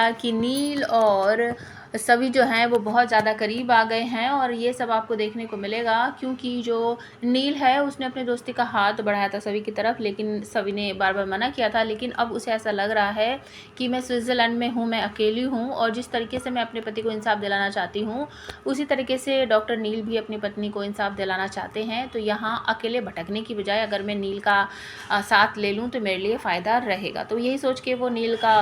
चला कि नील और सभी जो हैं वो बहुत ज़्यादा करीब आ गए हैं और ये सब आपको देखने को मिलेगा क्योंकि जो नील है उसने अपने दोस्ती का हाथ बढ़ाया था सभी की तरफ, लेकिन सभी ने बार बार मना किया था। लेकिन अब उसे ऐसा लग रहा है कि मैं स्विट्ज़रलैंड में हूँ, मैं अकेली हूँ और जिस तरीके से मैं अपने पति को इंसाफ दिलाना चाहती हूँ उसी तरीके से डॉक्टर नील भी अपनी पत्नी को इंसाफ दिलाना चाहते हैं। तो यहाँ अकेले भटकने की बजाय अगर मैं नील का साथ ले लूँ तो मेरे लिए फ़ायदा रहेगा। तो यही सोच के वो नील का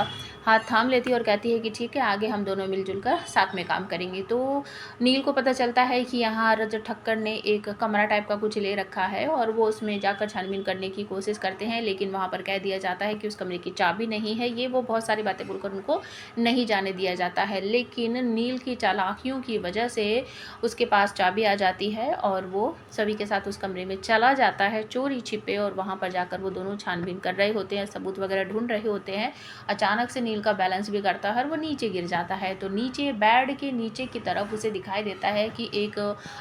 हाथ थाम लेती है और कहती है कि ठीक है, आगे हम दोनों मिलजुल कर साथ में काम करेंगे। तो नील को पता चलता है कि यहाँ रजत ठक्कर ने एक कमरा टाइप का कुछ ले रखा है और वो उसमें जाकर छानबीन करने की कोशिश करते हैं, लेकिन वहाँ पर कह दिया जाता है कि उस कमरे की चाबी नहीं है। ये वो बहुत सारी बातें बोलकर उनको नहीं जाने दिया जाता है, लेकिन नील की चालाकियों की वजह से उसके पास चाबी आ जाती है और वो सभी के साथ उस कमरे में चला जाता है चोरी छिपे, और वहाँ पर जाकर वो दोनों छानबीन कर रहे होते हैं, सबूत वगैरह ढूंढ रहे होते हैं। अचानक से नील का बैलेंस बिगड़ता है और वो नीचे गिर जाता है। तो नीचे बेड के नीचे की तरफ उसे दिखाई देता है कि एक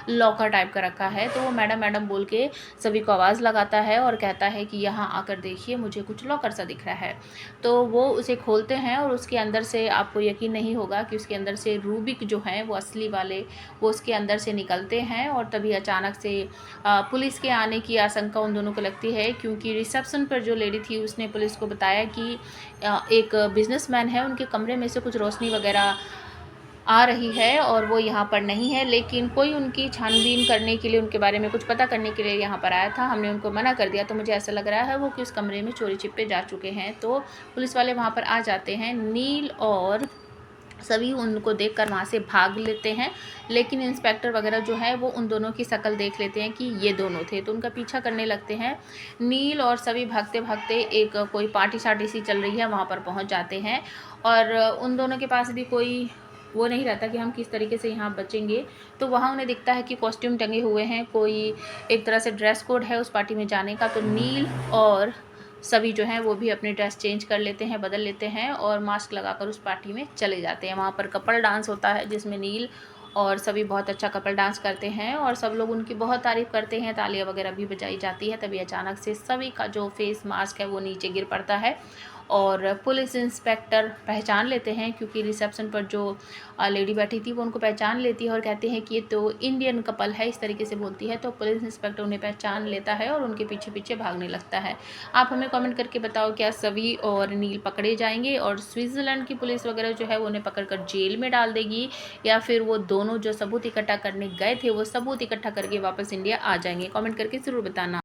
लॉकर टाइप का रखा है। तो वो मैडम मैडम बोल के सभी को आवाज़ लगाता है और कहता है कि यहाँ आकर देखिए, मुझे कुछ लॉकर सा दिख रहा है। तो वो उसे खोलते हैं और उसके अंदर से आपको यकीन नहीं होगा कि उसके अंदर से रूबिक जो हैं वो असली वाले वो उसके अंदर से निकलते हैं। और तभी अचानक से पुलिस के आने की आशंका उन दोनों को लगती है, क्योंकि रिसेप्शन पर जो लेडी थी उसने पुलिस को बताया कि एक बिजनेसमैन है, उनके कमरे में से कुछ रोशनी वगैरह आ रही है और वो यहाँ पर नहीं है, लेकिन कोई उनकी छानबीन करने के लिए, उनके बारे में कुछ पता करने के लिए यहाँ पर आया था। हमने उनको मना कर दिया, तो मुझे ऐसा लग रहा है वो कि उस कमरे में चोरी छिपे जा चुके हैं। तो पुलिस वाले वहाँ पर आ जाते हैं। नील और सभी उनको देखकर वहाँ से भाग लेते हैं, लेकिन इंस्पेक्टर वगैरह जो है वो उन दोनों की शक्ल देख लेते हैं कि ये दोनों थे, तो उनका पीछा करने लगते हैं। नील और सभी भागते भागते एक कोई पार्टी शार्टी सी चल रही है वहाँ पर पहुँच जाते हैं और उन दोनों के पास भी कोई वो नहीं रहता कि हम किस तरीके से यहाँ बचेंगे। तो वहाँ उन्हें दिखता है कि कॉस्ट्यूम टंगे हुए हैं, कोई एक तरह से ड्रेस कोड है उस पार्टी में जाने का। तो नील और सभी जो हैं वो भी अपनी ड्रेस चेंज कर लेते हैं, बदल लेते हैं और मास्क लगाकर उस पार्टी में चले जाते हैं। वहाँ पर कपल डांस होता है जिसमें नील और सभी बहुत अच्छा कपल डांस करते हैं और सब लोग उनकी बहुत तारीफ़ करते हैं, तालियां वगैरह भी बजाई जाती है। तभी अचानक से सभी का जो फेस मास्क है वो नीचे गिर पड़ता है और पुलिस इंस्पेक्टर पहचान लेते हैं, क्योंकि रिसेप्शन पर जो लेडी बैठी थी वो उनको पहचान लेती है और कहते हैं कि ये तो इंडियन कपल है, इस तरीके से बोलती है। तो पुलिस इंस्पेक्टर उन्हें पहचान लेता है और उनके पीछे पीछे भागने लगता है। आप हमें कमेंट करके बताओ, क्या सवी और नील पकड़े जाएंगे और स्विट्ज़रलैंड की पुलिस वगैरह जो है वो उन्हें पकड़कर जेल में डाल देगी, या फिर वो दोनों जो सबूत इकट्ठा करने गए थे वो सबूत इकट्ठा करके वापस इंडिया आ जाएंगे? कमेंट करके ज़रूर बताना।